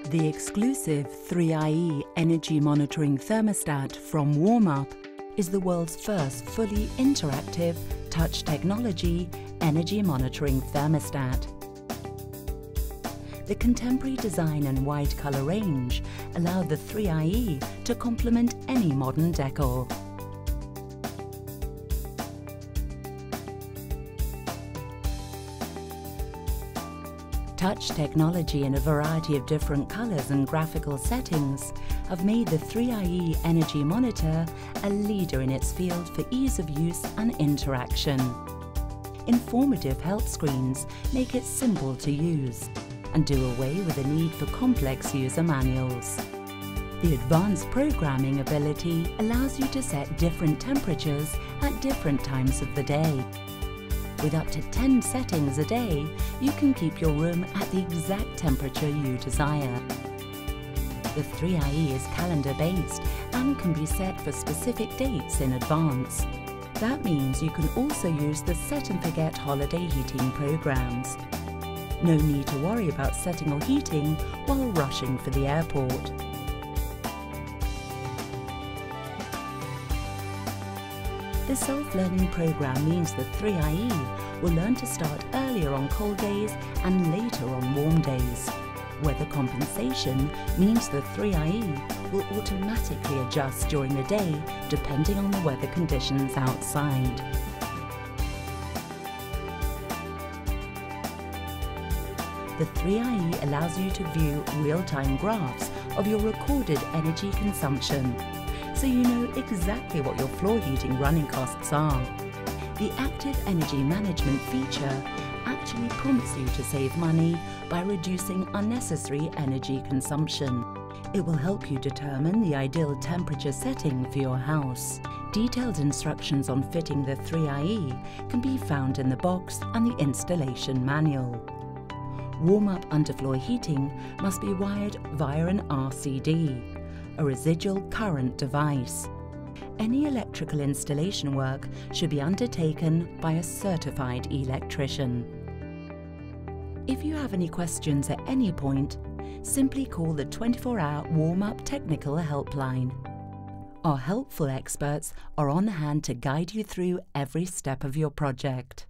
The exclusive 3IE energy monitoring thermostat from Warmup is the world's first fully interactive, touch technology energy monitoring thermostat. The contemporary design and wide colour range allow the 3IE to complement any modern decor. Touch technology in a variety of different colours and graphical settings have made the 3IE Energy Monitor a leader in its field for ease of use and interaction. Informative help screens make it simple to use and do away with the need for complex user manuals. The advanced programming ability allows you to set different temperatures at different times of the day. With up to 10 settings a day, you can keep your room at the exact temperature you desire. The 3IE is calendar-based and can be set for specific dates in advance. That means you can also use the set and forget holiday heating programs. No need to worry about setting or heating while rushing for the airport. The self-learning program means the 3IE will learn to start earlier on cold days and later on warm days. Weather compensation means the 3IE will automatically adjust during the day depending on the weather conditions outside. The 3IE allows you to view real-time graphs of your recorded energy consumption, so you know exactly what your floor heating running costs are. The Active Energy Management feature actually prompts you to save money by reducing unnecessary energy consumption. It will help you determine the ideal temperature setting for your house. Detailed instructions on fitting the 3IE can be found in the box and the installation manual. Warm-up underfloor heating must be wired via an RCD, a residual current device. Any electrical installation work should be undertaken by a certified electrician. If you have any questions at any point, simply call the 24-hour Warmup technical helpline. Our helpful experts are on hand to guide you through every step of your project.